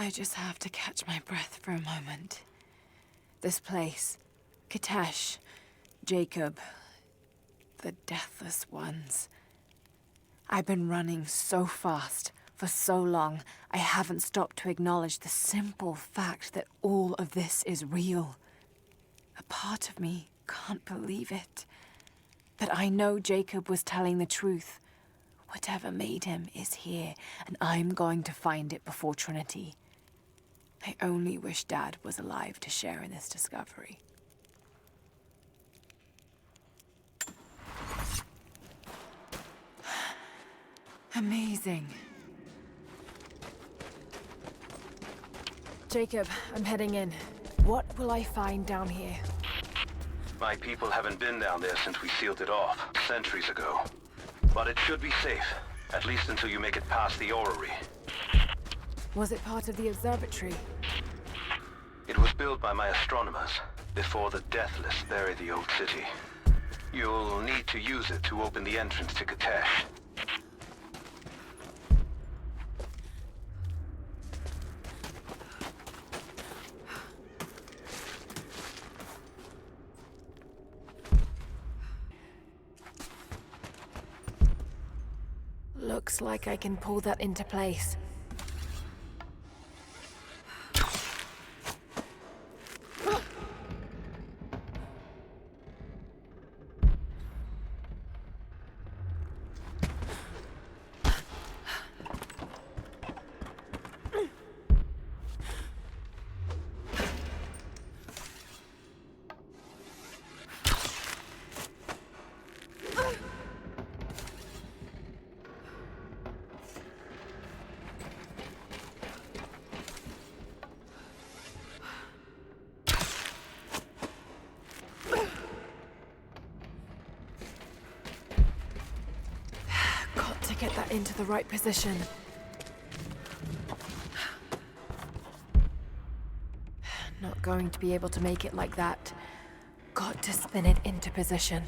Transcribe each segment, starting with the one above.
I just have to catch my breath for a moment. This place, Kitesh, Jacob, the Deathless Ones. I've been running so fast for so long, I haven't stopped to acknowledge the simple fact that all of this is real. A part of me can't believe it. But I know Jacob was telling the truth. Whatever made him is here, and I'm going to find it before Trinity. I only wish Dad was alive to share in this discovery. Amazing. Jacob, I'm heading in. What will I find down here? My people haven't been down there since we sealed it off, centuries ago. But it should be safe, at least until you make it past the orrery. Was it part of the observatory? It was built by my astronomers, before the Deathless buried the old city. You'll need to use it to open the entrance to Kitesh. Looks like I can pull that into place. Get that into the right position. Not going to be able to make it like that. Got to spin it into position.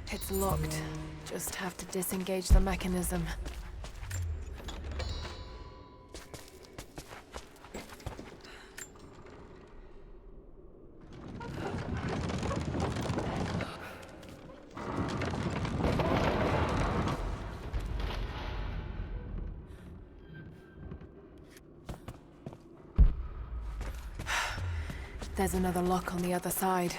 It's locked. Just have to disengage the mechanism. There's another lock on the other side.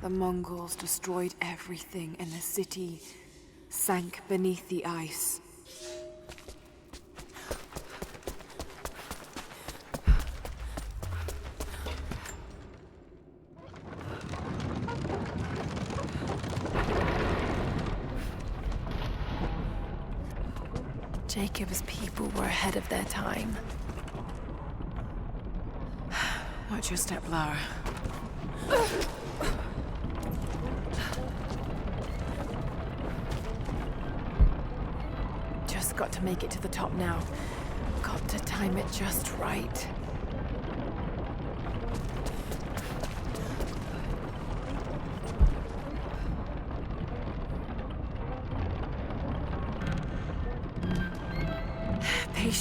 The Mongols destroyed everything in the city, sank beneath the ice. Jacob's people were ahead of their time. Watch your step, Lara. Just got to make it to the top now. Got to time it just right.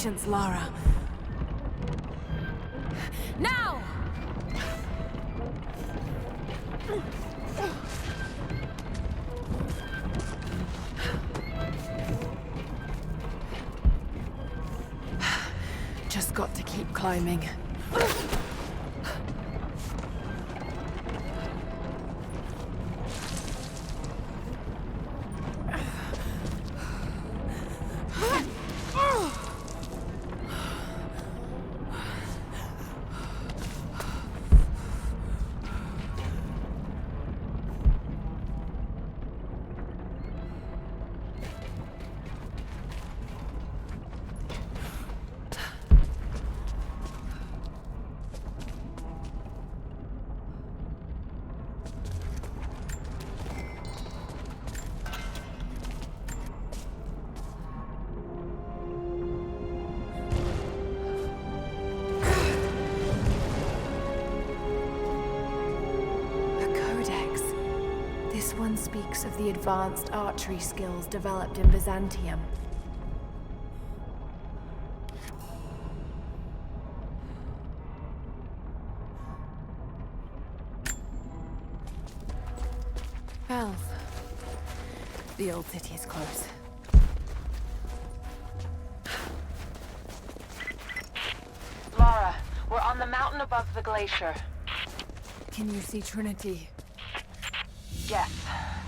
Patience, Lara. Now! Just got to keep climbing. This one speaks of the advanced archery skills developed in Byzantium. Bells. The old city is close. Lara, we're on the mountain above the glacier. Can you see Trinity? Yes,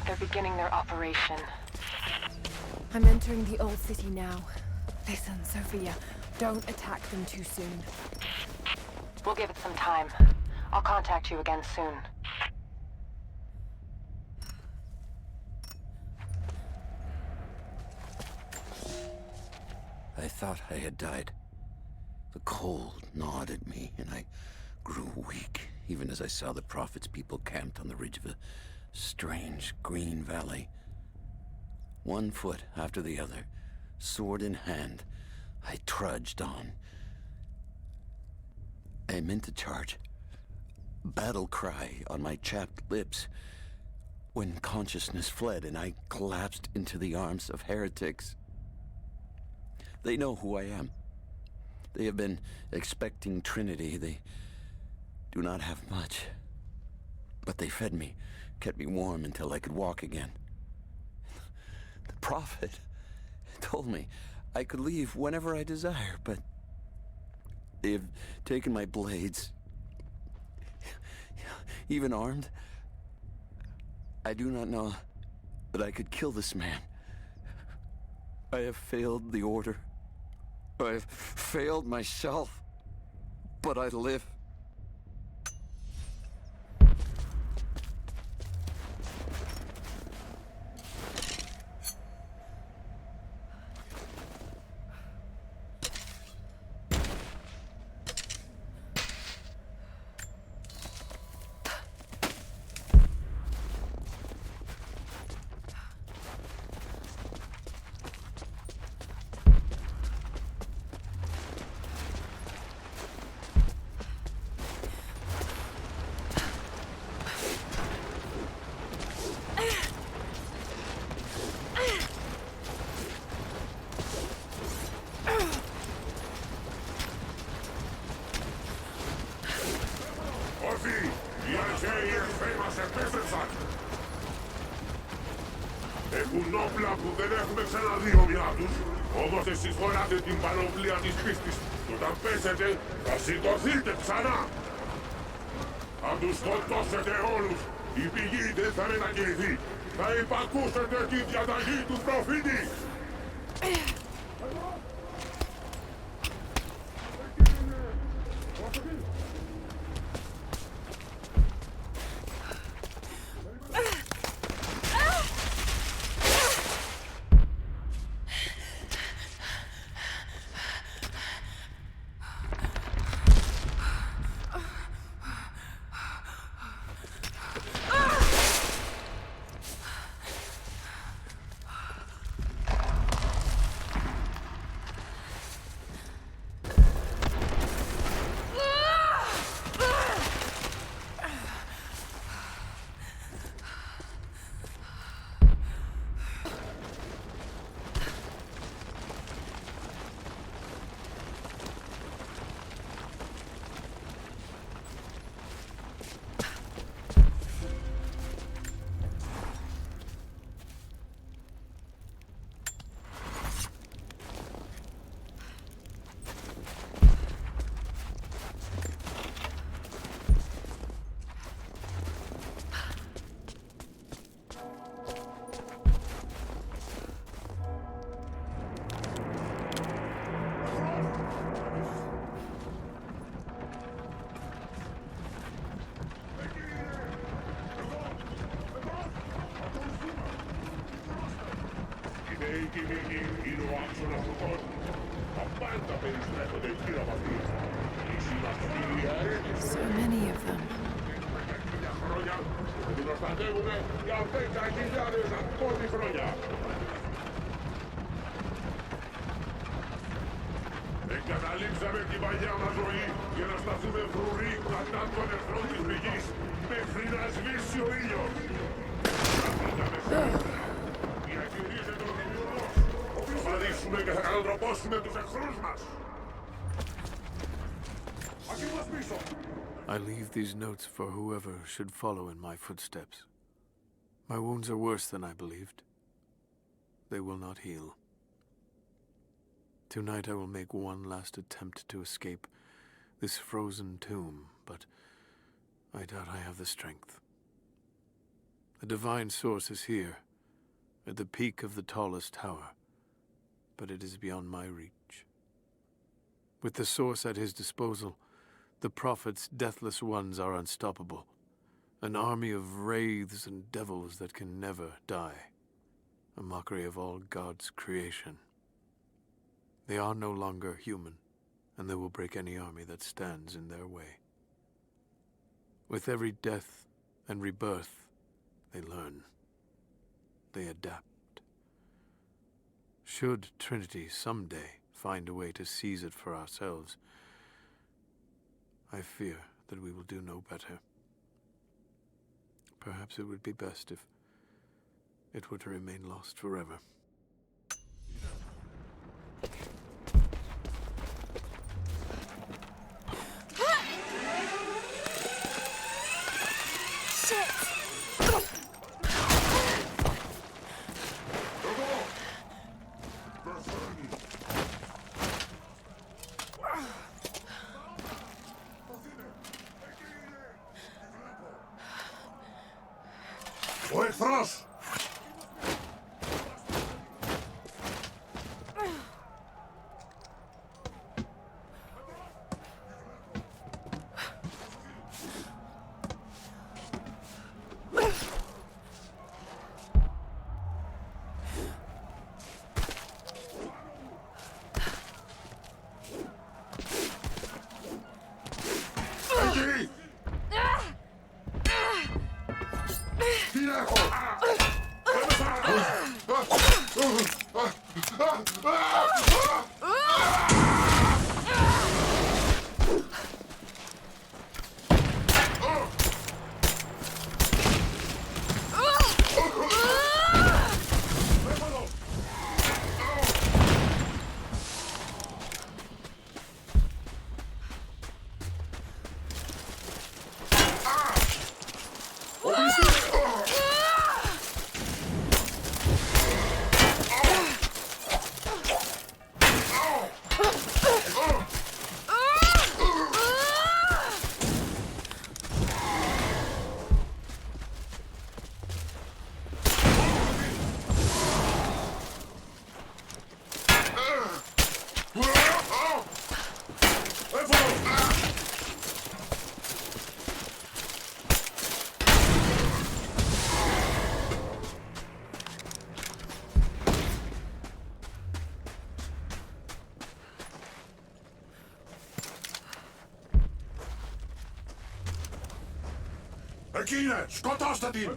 they're beginning their operation. I'm entering the old city now. Listen, Sophia, don't attack them too soon. We'll give it some time. I'll contact you again soon. I thought I had died. The cold gnawed at me, and I grew weak, even as I saw the Prophet's people camped on the ridge of a strange green valley. One foot after the other, sword in hand, I trudged on. I meant to charge, battle cry on my chapped lips, when consciousness fled and I collapsed into the arms of heretics. They know who I am. They have been expecting Trinity. They do not have much, but they fed me, kept me warm until I could walk again. The Prophet told me I could leave whenever I desire, but they have taken my blades, even armed. I do not know that I could kill this man. I have failed the Order. I have failed myself, but I live. Έχουν όπλα που δεν έχουμε ξαναδεί ομοιά τους, όμως εσείς φοράτε την πανοπλία της πίστης και όταν πέσετε θα σηκωθείτε ξανά. Θα τους σκοτώσετε όλους, η πηγή δεν θα μετακινηθεί. Θα υπακούσετε τη διαταγή του προφήτη. προστατεύουμε για 10.000 ακόμη χρόνια. Εγκαταλείψαμε την παλιά μας ζωή για να σταθούμε φρουροί κατά των εχθρών της πηγής μέχρι να σβήσει ο ήλιος. Καθήκαμε διακηρύσσεται ο δημιουργός. Θα ρίξουμε και θα κατατροπώσουμε τους εχθρούς μας. Aquí μας πίσω. I leave these notes for whoever should follow in my footsteps. My wounds are worse than I believed. They will not heal. Tonight I will make one last attempt to escape this frozen tomb, but I doubt I have the strength. The divine source is here, at the peak of the tallest tower, but it is beyond my reach. With the source at his disposal, the prophet's deathless ones are unstoppable, an army of wraiths and devils that can never die, a mockery of all God's creation. They are no longer human, and they will break any army that stands in their way. With every death and rebirth, they learn. They adapt. Should Trinity someday find a way to seize it for ourselves, I fear that we will do no better. Perhaps it would be best if it were to remain lost forever. Ο εχθρός! Εκεί! Τι έχω! Εκεί είναι! Σκοτώστε την!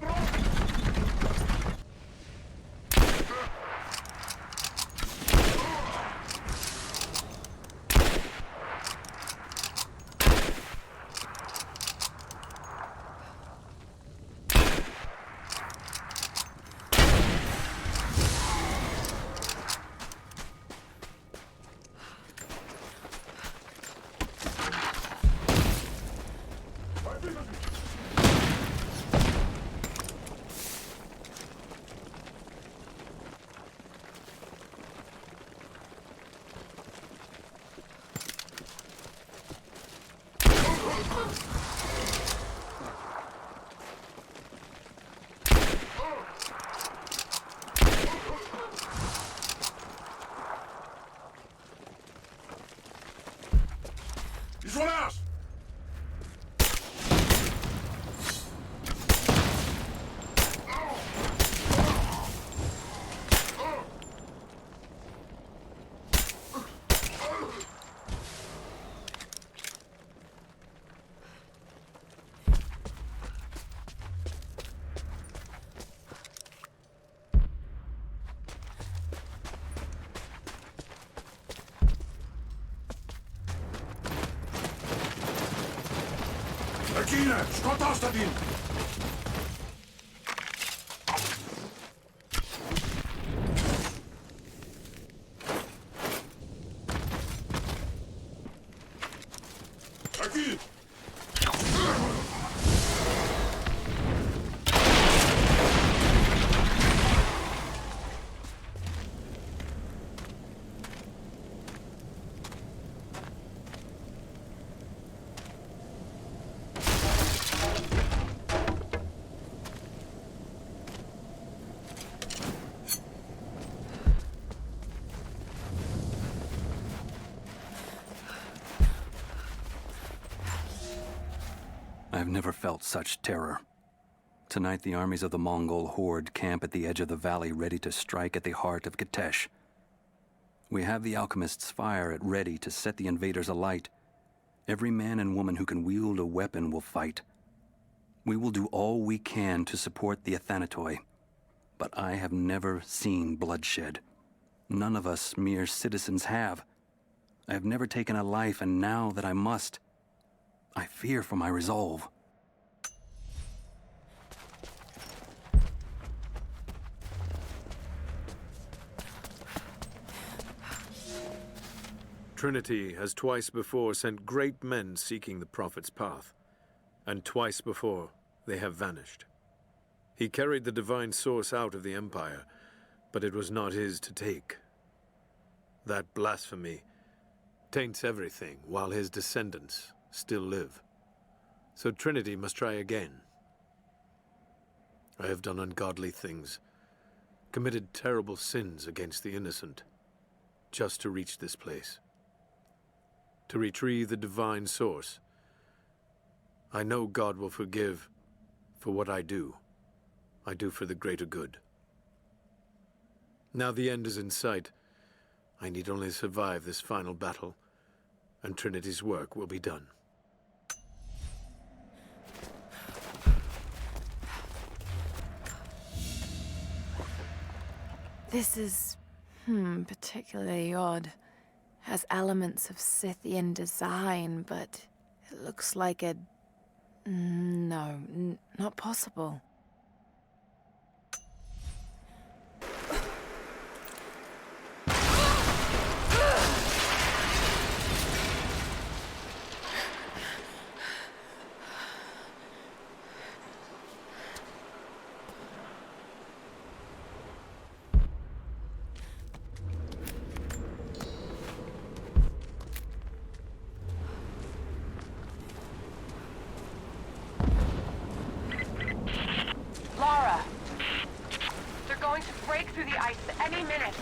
Regine, skotaasta din! Aquí! I've never felt such terror. Tonight, the armies of the Mongol horde camp at the edge of the valley, ready to strike at the heart of Kitesh. We have the alchemist's fire at ready to set the invaders alight. Every man and woman who can wield a weapon will fight. We will do all we can to support the Athanatoi, but I have never seen bloodshed. None of us mere citizens have. I have never taken a life, and now that I must, I fear for my resolve. Trinity has twice before sent great men seeking the Prophet's path, and twice before they have vanished. He carried the divine source out of the Empire, but it was not his to take. That blasphemy taints everything while his descendants still live. So Trinity must try again. I have done ungodly things, committed terrible sins against the innocent, just to reach this place. To retrieve the divine source. I know God will forgive for what I do. I do for the greater good. Now the end is in sight. I need only survive this final battle, and Trinity's work will be done. This is, particularly odd. Has elements of Scythian design, but it looks like a... No, not possible. Lara! They're going to break through the ice any minute.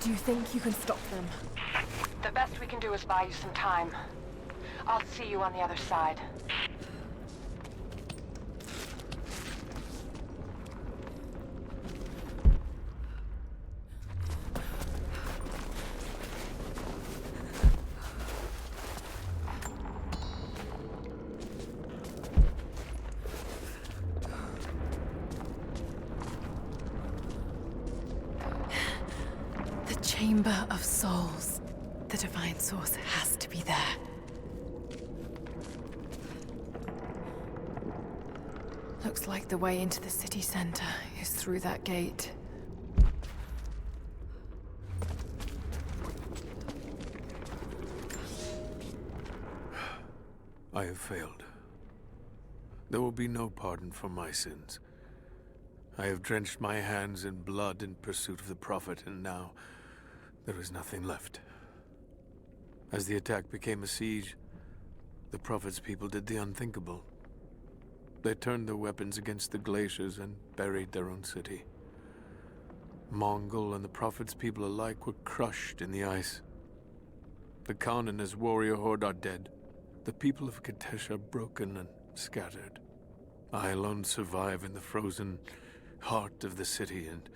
Do you think you can stop them? The best we can do is buy you some time. I'll see you on the other side. Chamber of Souls. The divine source has to be there. Looks like the way into the city center is through that gate. I have failed. There will be no pardon for my sins. I have drenched my hands in blood in pursuit of the Prophet, and now there is nothing left. As the attack became a siege, the Prophet's people did the unthinkable. They turned their weapons against the glaciers and buried their own city. Mongol and the Prophet's people alike were crushed in the ice. The Khan and his warrior horde are dead. The people of Kitesh are broken and scattered. I alone survive in the frozen heart of the city, and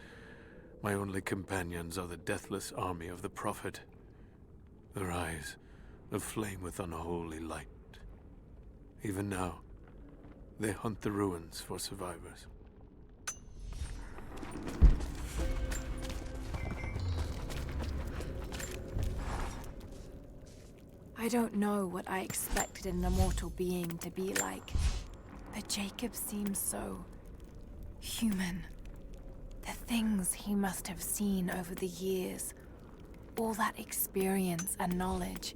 my only companions are the deathless army of the Prophet, their eyes aflame with unholy light. Even now, they hunt the ruins for survivors. I don't know what I expected an immortal being to be like, but Jacob seems so human. The things he must have seen over the years, all that experience and knowledge,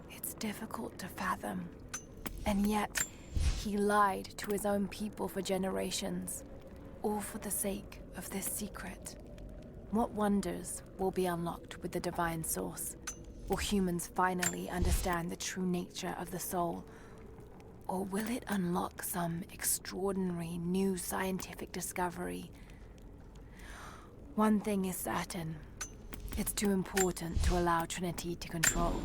it's difficult to fathom. And yet, he lied to his own people for generations, all for the sake of this secret. What wonders will be unlocked with the divine source? Will humans finally understand the true nature of the soul? Or will it unlock some extraordinary new scientific discovery? One thing is certain. It's too important to allow Trinity to control.